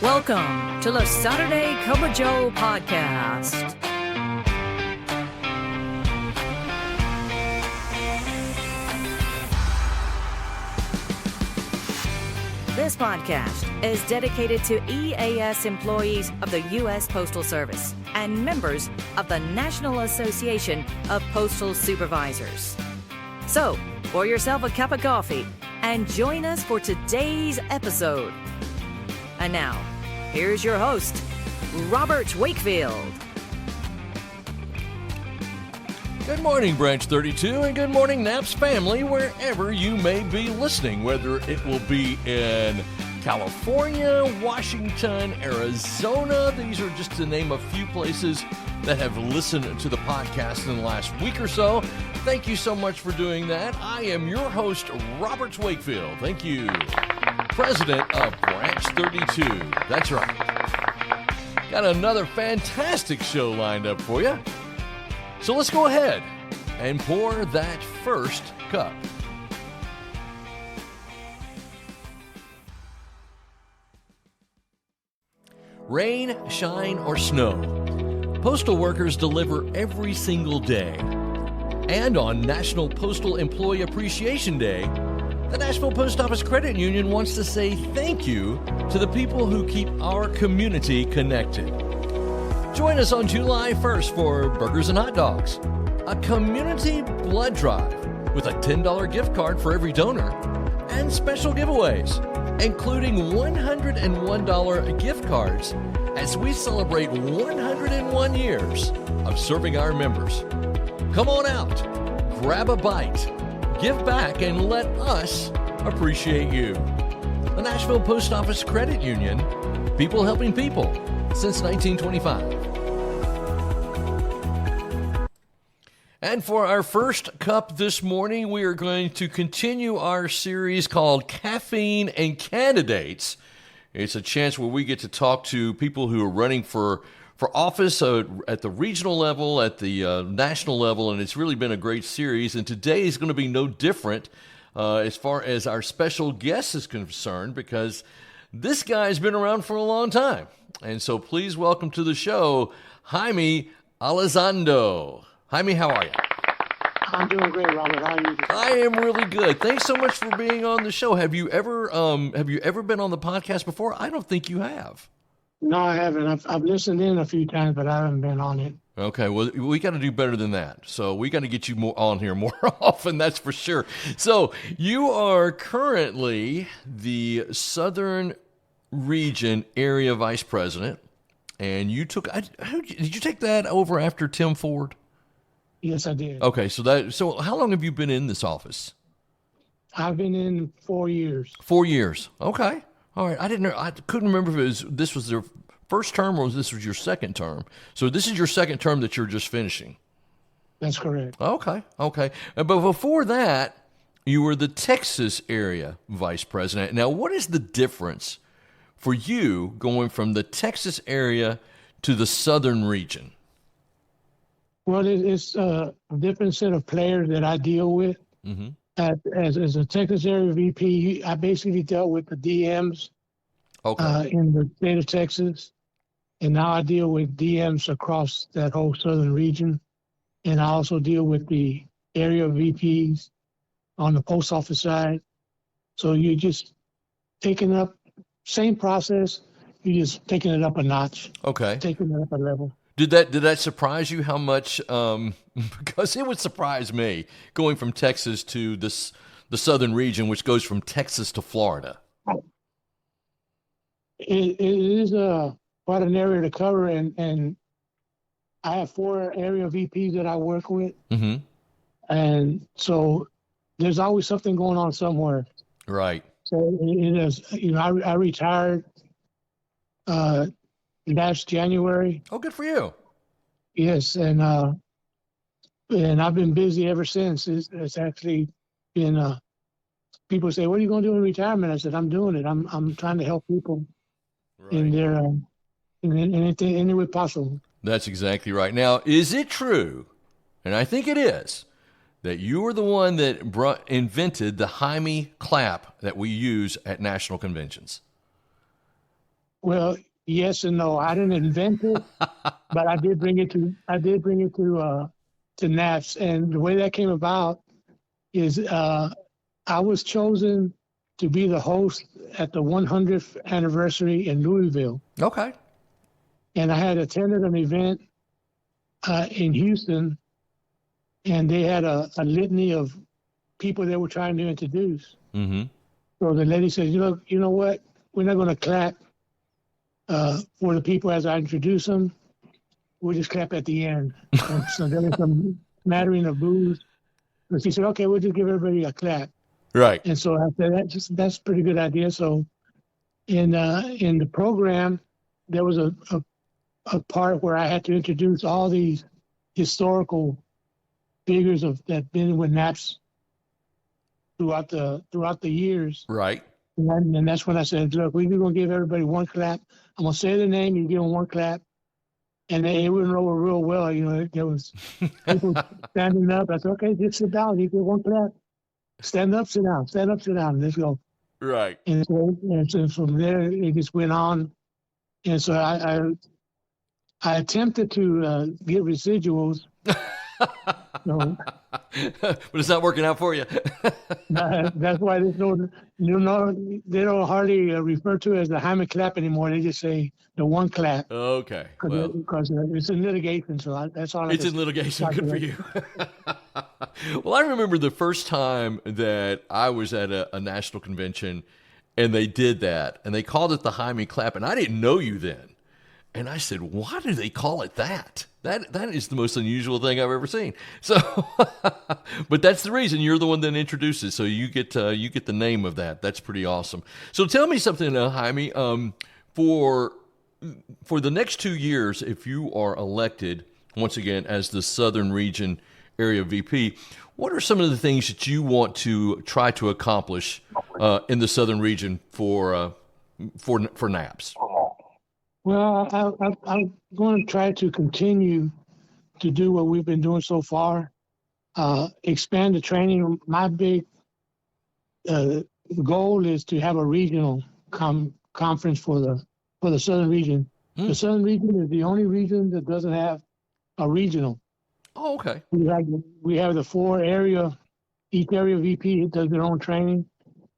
Welcome to the Saturday Cup of Joe podcast. This podcast is dedicated to EAS employees of the U.S. Postal Service and members of the National Association of Postal Supervisors. So, pour yourself a cup of coffee and join us for today's episode. And now, here's your host, Robert Wakefield. Good morning, Branch 32, and good morning, Naps family, wherever you may be listening, whether it will be in California, Washington, Arizona. These are just to name a few places that have listened to the podcast in the last week or so. Thank you so much for doing that. I am your host, Robert Wakefield. Thank you. President of Branch 32. That's right. Got another fantastic show lined up for you. So let's go ahead and pour that first cup. Rain, shine, or snow, postal workers deliver every single day. And on National Postal Employee Appreciation Day, the National Post Office Credit Union wants to say thank you to the people who keep our community connected. Join us on July 1st for Burgers and Hot Dogs, a community blood drive with a $10 gift card for every donor, and special giveaways, including $101 gift cards as we celebrate 101 years of serving our members. Come on out, grab a bite, give back, and let us appreciate you. The Nashville Post Office Credit Union, people helping people since 1925. And for our first cup this morning, we are going to continue our series called Caffeine and Candidates. It's a chance where we get to talk to people who are running for office at the regional level, at the national level, and it's really been a great series. And today is going to be no different as far as our special guest is concerned, because this guy's been around for a long time. And so please welcome to the show, Jaime Elizondo. Jaime, how are you? I'm doing great, Robert. How are you? I am really good. Thanks so much for being on the show. Have you ever been on the podcast before? I don't think you have. No, I haven't. I've listened in a few times, but I haven't been on it. Okay, well, we got to do better than that. So we got to get you more on here more often, that's for sure. So you are currently the Southern Region Area Vice President, and you took. Did you take that over after Tim Ford? Yes, I did. Okay, so how long have you been in this office? I've been in 4 years. 4 years. Okay. All right. I couldn't remember if this was their first term or this was your second term. So this is your second term that you're just finishing. That's correct. Okay. But before that, you were the Texas area vice president. Now, what is the difference for you going from the Texas area to the Southern region? Well, it's a different set of players that I deal with. Mm-hmm. As a Texas area VP, I basically dealt with the DMs in the state of Texas. And now I deal with DMs across that whole Southern region. And I also deal with the area VPs on the post office side. So you're just taking up, same process, you're just taking it up a notch. Okay. Taking it up a level. Did that surprise you how much? Because it would surprise me going from Texas to the Southern region, which goes from Texas to Florida. It is quite an area to cover, and I have 4 area VPs that I work with, mm-hmm. and so there's always something going on somewhere. Right. So it is. I retired last January. Oh, good for you. Yes, and I've been busy ever since. It's actually been. People say, "What are you going to do in retirement?" I said, "I'm doing it. I'm trying to help people in their in any way possible." That's exactly right. Now, is it true? And I think it is, that you were the one that invented the Jaime clap that we use at national conventions. Well, yes and no. I didn't invent it, but I did bring it to NAPS, and the way that came about is I was chosen to be the host at the 100th anniversary in Louisville. Okay. And I had attended an event in Houston, and they had a litany of people they were trying to introduce. Mm-hmm. So the lady said, you know what? We're not going to clap for the people as I introduce them. We'll just clap at the end. And so there was some smattering of boos. But she said, okay, we'll just give everybody a clap. Right. And so I said, that's a pretty good idea. So in the program, there was a part where I had to introduce all these historical figures that been with NAPS throughout the years. Right. And that's when I said, look, we're going to give everybody one clap. I'm going to say the name, you give them one clap. And they went over real well. There was people standing up. I said, okay, just sit down. You get one clap. Stand up, sit down. Stand up, sit down. Let's go. Right. And so from there, it just went on. And so I attempted to get residuals. But it's not working out for you. That's why they don't hardly refer to it as the Jaime clap anymore. They just say the one clap. Okay. Well, because it's in litigation, so that's all. It's in litigation. Good for you. Well, I remember the first time that I was at a national convention, and they did that, and they called it the Jaime clap, and I didn't know you then. And I said, why do they call it that? That is the most unusual thing I've ever seen. So, but that's the reason you're the one that introduces. So you get the name of that. That's pretty awesome. So tell me something, Jaime. For the next 2 years, if you are elected once again as the Southern Region Area VP, what are some of the things that you want to try to accomplish in the Southern Region for NAPS? Well, I'm going to try to continue to do what we've been doing so far, expand the training. My big goal is to have a regional conference for the Southern Region. Mm. The Southern Region is the only region that doesn't have a regional. Oh, okay. We have the 4 area, each area VP does their own training.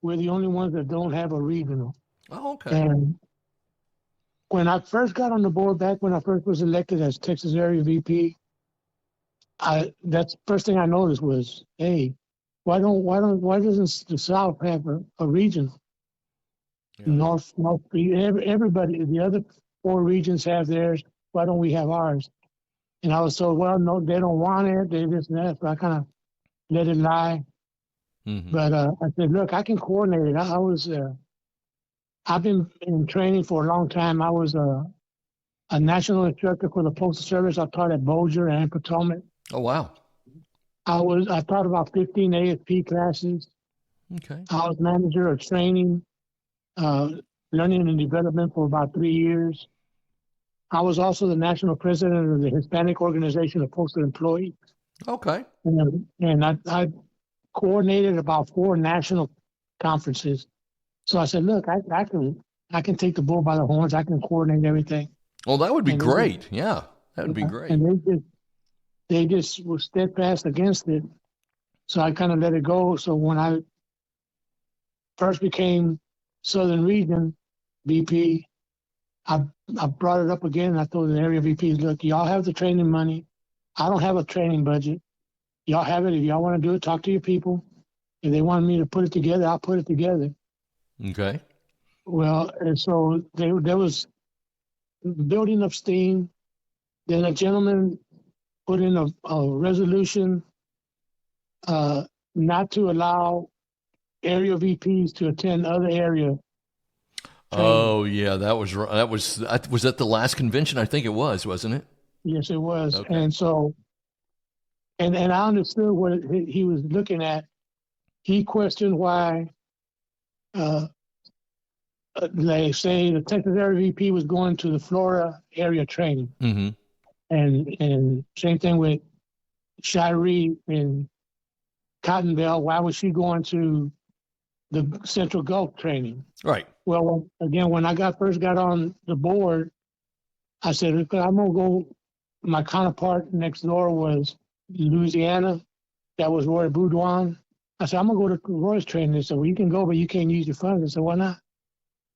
We're the only ones that don't have a regional. Oh, okay. And when I first got on the board, back when I first was elected as Texas Area VP, that's the first thing I noticed was, hey, why doesn't the South have a region? Yeah. North, everybody, the other 4 regions have theirs. Why don't we have ours? And I was told, well, no, they don't want it. They this and that. So I kind of let it lie. Mm-hmm. But I said, look, I can coordinate it. I've been in training for a long time. I was a national instructor for the Postal Service. I taught at Bossier and Potomac. Oh, wow. I taught about 15 ASP classes. Okay. I was manager of training, learning and development for about 3 years. I was also the national president of the Hispanic Organization of Postal Employees. Okay. And I coordinated about 4 national conferences. So I said, look, I can take the bull by the horns. I can coordinate everything. Well, that would be great. Yeah, that would be great. And they just were steadfast against it. So I kind of let it go. So when I first became Southern Region VP, I brought it up again. And I told the area VPs, look, y'all have the training money. I don't have a training budget. Y'all have it. If y'all want to do it, talk to your people. If they want me to put it together, I'll put it together. Okay. Well, and so there was building of steam. Then a gentleman put in a resolution not to allow area VPs to attend other area. Oh yeah, was that the last convention? I think it was, wasn't it? Yes, it was. Okay. And so, and I understood what he was looking at. He questioned why. They say the Texas Area VP was going to the Florida area training. Mm-hmm. And same thing with Shiree in Cottonville. Why was she going to the Central Gulf training. Right. Well, again, when I first got on the board, I said, I'm going to go. My counterpart next door was Louisiana. That was Roy Boudouin. I said, I'm going to go to Roy's training. They said, well, you can go, but you can't use your funds. I said, why not?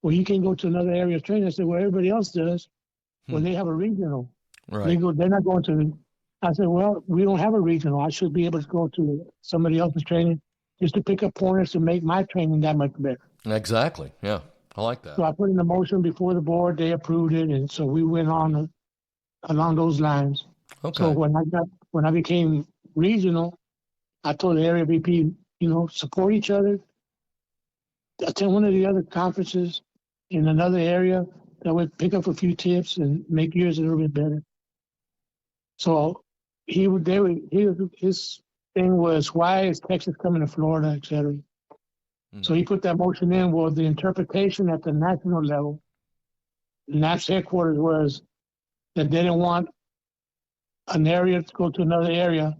Well, you can go to another area of training. I said, well, everybody else does when they have a regional. Right. They're not going to. I said, well, we don't have a regional. I should be able to go to somebody else's training just to pick up pointers to make my training that much better. Exactly. Yeah. I like that. So I put in a motion before the board. They approved it. And so we went on along those lines. Okay. So when I became regional, I told the area VP, support each other. Attend one of the other conferences in another area that would pick up a few tips and make yours a little bit better. So his thing was, why is Texas coming to Florida, et cetera? Mm-hmm. So he put that motion in. Well, the interpretation at the national level, NAP's headquarters was that they didn't want an area to go to another area,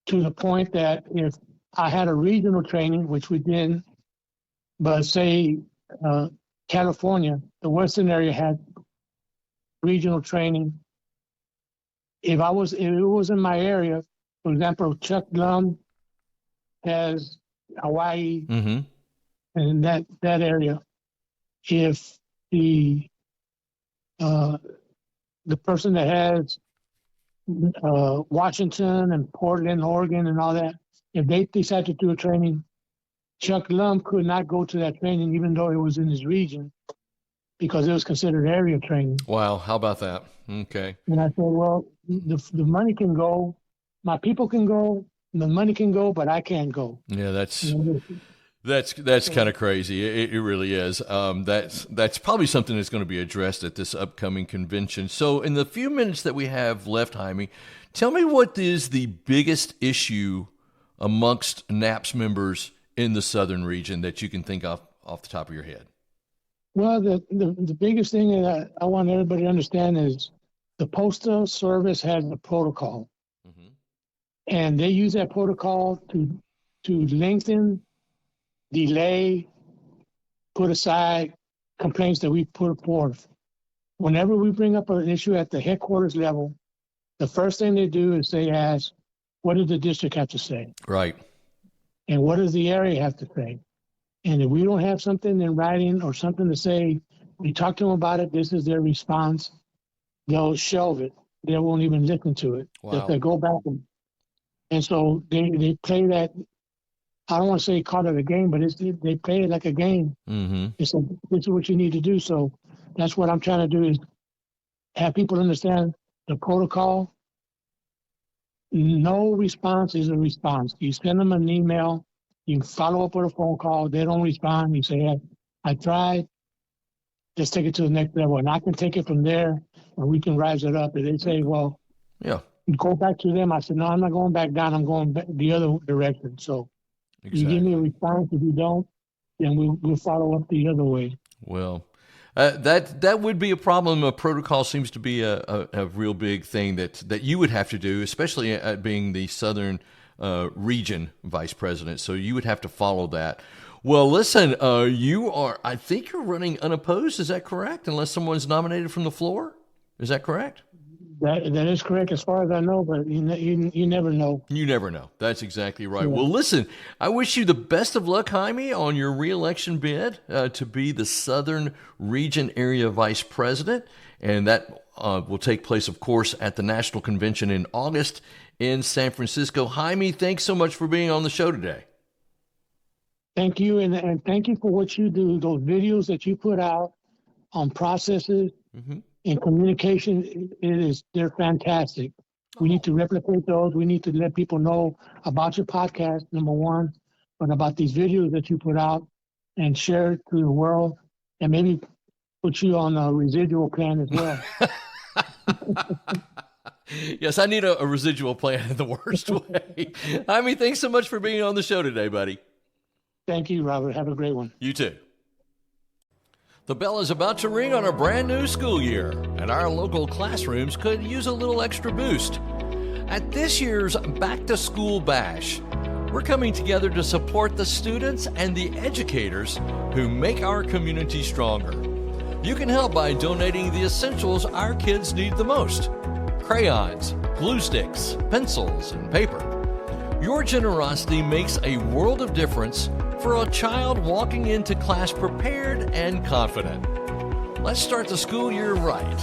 to the point that if I had a regional training, which we did, but say California, the Western area had regional training. If it was in my area, for example, Chuck Lum has Hawaii, mm-hmm. and that area. If the person that has Washington and Portland, Oregon, and all that, if they decide to do a training, Chuck Lum could not go to that training even though it was in his region because it was considered area training. Wow, how about that? Okay. And I said, well, the money can go, my people can go, the money can go, but I can't go. Yeah, that's kind of crazy. It really is. That's probably something that's going to be addressed at this upcoming convention. So in the few minutes that we have left, Jaime, tell me what is the biggest issue amongst NAP's members in the Southern region that you can think of off the top of your head? Well, the biggest thing that I want everybody to understand is the Postal Service has a protocol. Mm-hmm. And they use that protocol to lengthen, delay, put aside complaints that we put forth. Whenever we bring up an issue at the headquarters level, the first thing they do is they ask, what does the district have to say? Right. And what does the area have to say? And if we don't have something in writing or something to say, we talk to them about it, this is their response, they'll shelve it. They won't even listen to it. Wow. They'll go back. And so they play that, I don't want to say call it a game, but they play it like a game. Mm-hmm. It's like, this is what you need to do. So that's what I'm trying to do, is have people understand the protocol. No response is a response. You send them an email, you follow up with a phone call, they don't respond, you say, hey, I tried, let's take it to the next level. And I can take it from there, and we can rise it up. And they say, well, yeah, go back to them. I said, no, I'm not going back down. I'm going back the other direction. So exactly. You give me a response. If you don't, then we'll follow up the other way. Well, that would be a problem. A protocol seems to be a real big thing that you would have to do, especially at being the Southern Region Vice President. So you would have to follow that. Well, listen, I think you're running unopposed. Is that correct? Unless someone's nominated from the floor? Is that correct? That is correct as far as I know, but you never know. You never know. That's exactly right. Yeah. Well, listen, I wish you the best of luck, Jaime, on your re-election bid to be the Southern Region Area Vice President. And that will take place, of course, at the National Convention in August in San Francisco. Jaime, thanks so much for being on the show today. Thank you, and thank you for what you do. Those videos that you put out on processes and communication, they're fantastic. We need to replicate those. We need to let people know about your podcast, number one, but about these videos that you put out and share it to the world, and maybe put you on a residual plan as well. Yes, I need a residual plan in the worst way. Jaime, thanks so much for being on the show today, buddy. Thank you, Robert. Have a great one. You too. The bell is about to ring on a brand new school year, and our local classrooms could use a little extra boost. At this year's Back to School Bash, We're coming together to support the students and the educators who make our community stronger. You can help by donating the essentials our kids need the most: crayons, glue sticks, pencils, and paper. Your generosity makes a world of difference for a child walking into class prepared and confident. Let's start the school year right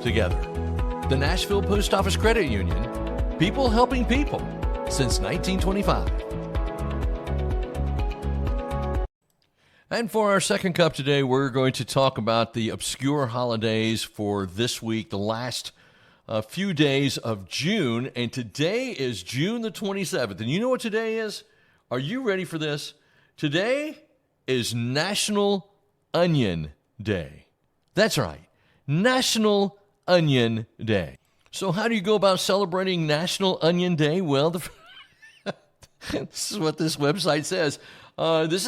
together. The Nashville Post Office Credit Union, people helping people since 1925. And for our second cup today, we're going to talk about the obscure holidays for this week, the last few days of June. And today is June the 27th. And you know what today is? Are you ready for this? Today is National Onion Day. That's right, National Onion Day. So how do you go about celebrating National Onion Day? Well, this is what this website says. This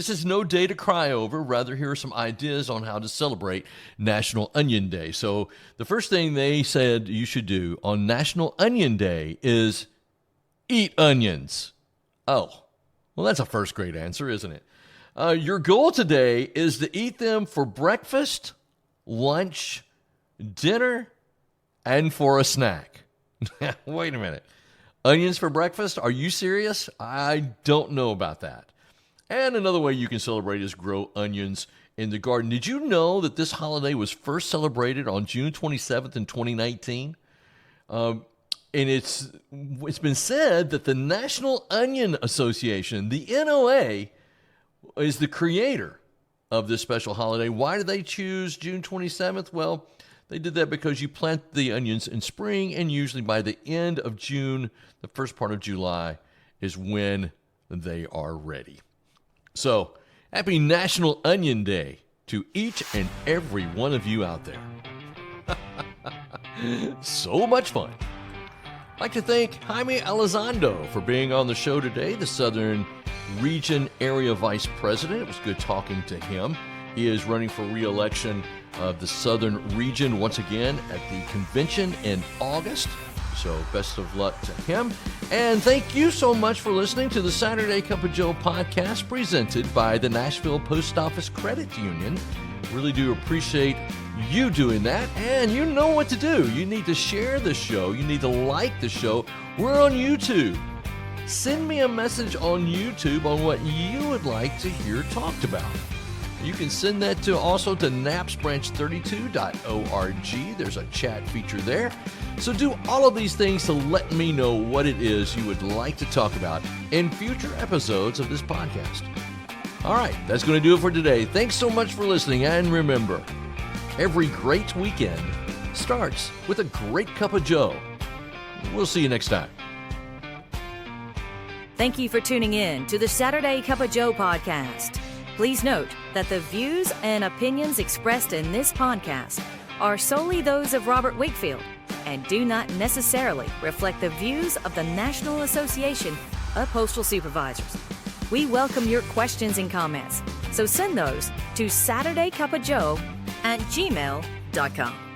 is no day to cry over. Rather, here are some ideas on how to celebrate National Onion Day. So the first thing they said you should do on National Onion Day is eat onions. Oh, well, that's a first grade answer, isn't it? Your goal today is to eat them for breakfast, lunch, dinner, and for a snack. Wait a minute. Onions for breakfast? Are you serious? I don't know about that. And another way you can celebrate is grow onions in the garden. Did you know that this holiday was first celebrated on June 27th in 2019? And it's been said that the National Onion Association, the NOA, is the creator of this special holiday. Why did they choose June 27th? Well, they did that because you plant the onions in spring, and usually by the end of June, the first part of July is when they are ready. So, happy National Onion Day to each and every one of you out there. So much fun. I'd like to thank Jaime Elizondo for being on the show today, the Southern Region Area Vice President. It was good talking to him. He is running for re-election of the Southern Region once again at the convention in August. So best of luck to him. And thank you so much for listening to the Saturday Cup of Joe podcast presented by the Nashville Post Office Credit Union. Really do appreciate you doing that. And you know what to do. You need to share the show. You need to like the show. We're on YouTube. Send me a message on YouTube on what you would like to hear talked about. You can send that also to napsbranch32.org. There's a chat feature there. So do all of these things to let me know what it is you would like to talk about in future episodes of this podcast. All right, that's going to do it for today. Thanks so much for listening. And remember, every great weekend starts with a great cup of Joe. We'll see you next time. Thank you for tuning in to the Saturday Cup of Joe podcast. Please note that the views and opinions expressed in this podcast are solely those of Robert Wakefield and do not necessarily reflect the views of the National Association of Postal Supervisors. We welcome your questions and comments, so send those to SaturdayCupOfJoe@gmail.com.